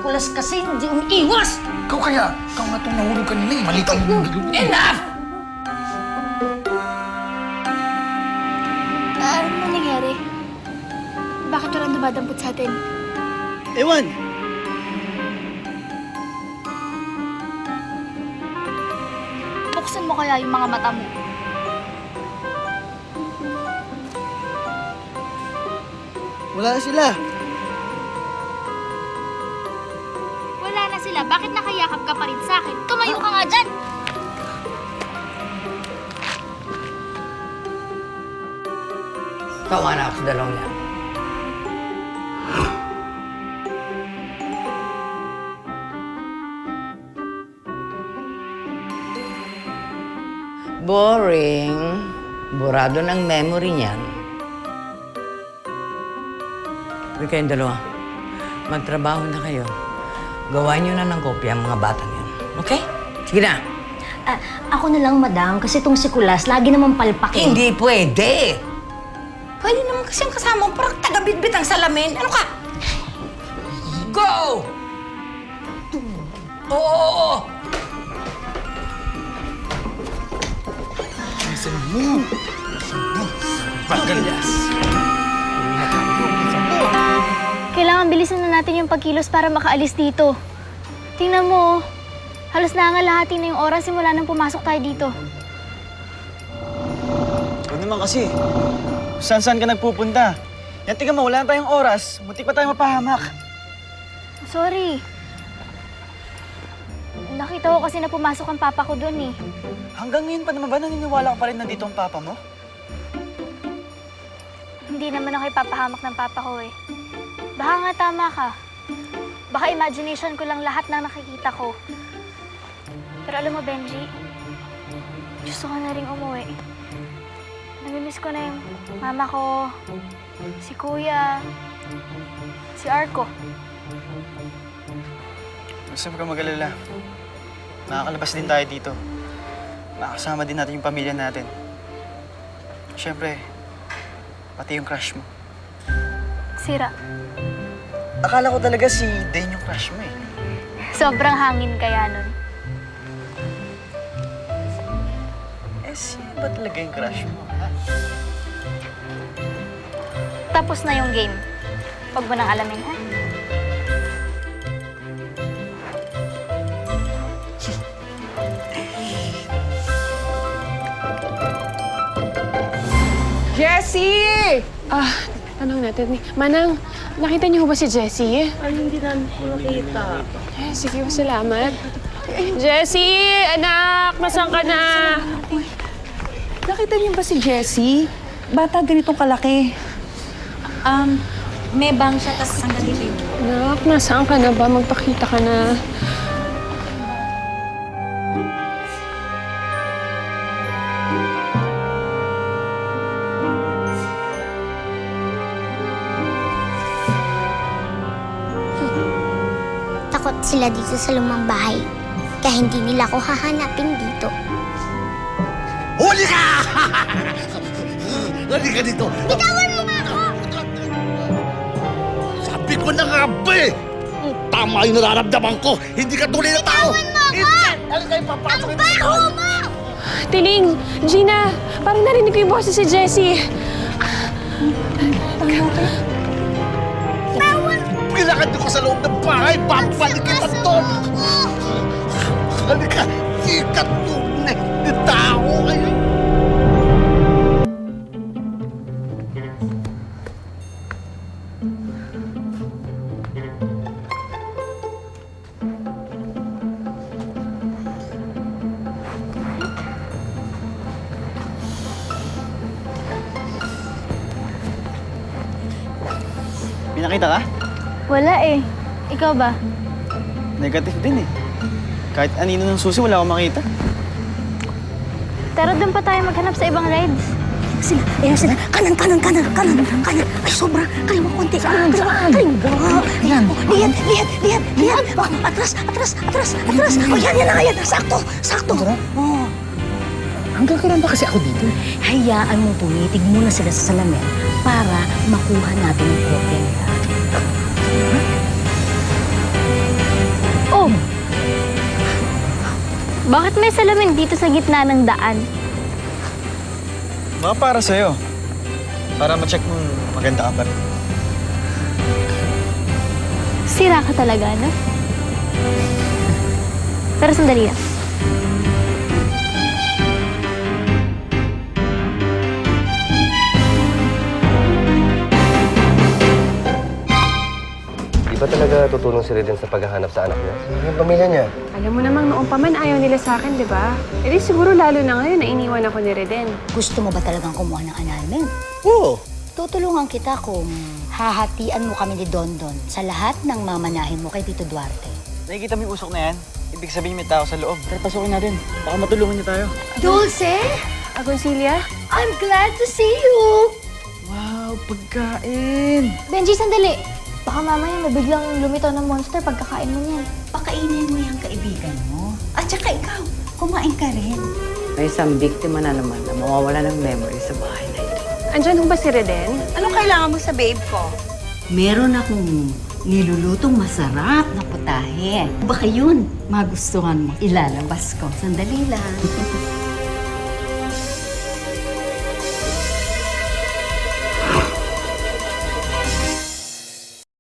sikulas kasi hindi umiiwas! Ikaw nga itong nahulog kanina eh. Mali kang... Enough! Ano nangyari? Bakit walang dumadampot sa atin? Ewan! Buksan mo kaya yung mga mata mo. Wala na sila. Wala na sila. Bakit nakayakap ka pa rin sa akin? Tumayo ka nga dyan! Tawa na ako sa dalawang yan. Boring. Burado ng memory niyan. Huwag kayong dalawa. Magtrabaho na kayo. Gawain niyo na ng kopya ang mga batang yun. Okay? Sige na. Ako na lang, madam, kasi itong si Kulas, lagi naman palpak eh. Hindi pwede. Pwede naman kasi ang kasama mo parang taga-bitbit ang salamin. Ano ka? Go! Oo! Listen mo! Pagkalas! Kailangan bilisan na natin yung pagkilos para makaalis dito. Tingnan mo, halos nangalahati na yung oras simula nang pumasok tayo dito. Huwag naman kasi. Saan-saan ka nagpupunta? Yan, tingnan mo, wala na tayong oras. Muntik pa tayo mapahamak. Sorry. Nakita ko kasi na pumasok ang papa ko doon eh. Hanggang ngayon pa naman ba naniniwala ka pa rin nandito ang papa mo? Hindi naman ako ipapahamak ng papa ko eh. Baka nga tama ka. Baka imagination ko lang lahat ng nakikita ko. Pero alam mo, Benji, gusto ko na rin umuwi. Namimiss ko na yung mama ko, si kuya, si Arko. Basta huwag kang mag-alala. Nakakalabas din tayo dito. Makakasama din natin yung pamilya natin. Siyempre, pati yung crush mo. Sira. Akala ko talaga si Dane yung crush mo eh. Sobrang hangin kaya nun. Eh, sino ba talaga yung crush mo, ha? Tapos na yung game. Huwag mo nang alamin, ha? Jessie! Tanong natin ni Manang, nakita niyo ba si Jessie? Ay, hindi namin ko nakita. Eh, sige, salamat. Jessie! Anak! Nasaan ka na? Nakita niyo ba si Jessie? Bata ganitong kalaki. May bang siya, tas ang galing. Anak, nasaan ka na ba? Magpakita ka na. Takot sila dito sa lumang bahay. Kaya hindi nila ako hahanapin dito. Huli ka! Huli ka dito! Bitawan mo nga ako! Sabi ko na nga ba eh! Tama yung nararamdaman ko! Hindi ka tunay na tao! Bitawan mo ako! Hindi! Ano kayo papasok? Ang baho mo! Tiling! Gina! Parang narinig ko yung boses si Jessie. Bilakad ko sa loob ng bahay! Babalik kita doon! Halika! Hindi ka tunay na tao! May nakita ka? Wala eh. Ikaw ba? Negative din eh. Kahit anino ng susi, wala akong makita. Pero doon pa tayo maghanap sa ibang rides. Sila, ayan sila. Kanan. Ay, sobra. Kaliwa konti. Kaliwa. Ayan. Lihat. Oh, atras. Oh, yan na nga yan. Sakto. Oh. Hanggang kailan ba kasi ako dito? Hayaan mo, tumitig muna sila sa salamin para makuha natin yung kopya nila. Bakit may salamin dito sa gitna ng daan? Baka para sa'yo. Para ma-check mong maganda ka pa rin. Sira ka talaga, no? Pero sandali lang. Di ba talaga tutulong si Reden sa paghahanap sa anak niya? Yung pamilya niya. Alam mo namang noong pa man ayaw nila sa akin, di ba? E di siguro lalo na ngayon na iniwan ako ni Reden. Gusto mo ba talagang kumuha ng annulment? Oo. Tutulungan kita kung hahatian mo kami ni Dondon sa lahat ng mamanahin mo kay Tito Duarte. Nakikita mo yung usok na yan? Ibig sabihin may tao sa loob. Tara, pasukin natin. Baka matulungan niya tayo. Dulce, Agoncilia? I'm glad to see you! Wow, pagkain! Benji, sandali! Baka mamaya may biglang lumitaw ng monster pagkakain mo niyan. Pakainin mo yung kaibigan mo. At saka ikaw, kumain ka rin. May isang biktima na naman na mawawala ng memory sa bahay na ito. Andyan ho ba si Reden? Anong kailangan mo sa babe ko? Meron akong nilulutong masarap na putahe. Baka yun, magustuhan mo. Ilalabas ko. Sandali lang.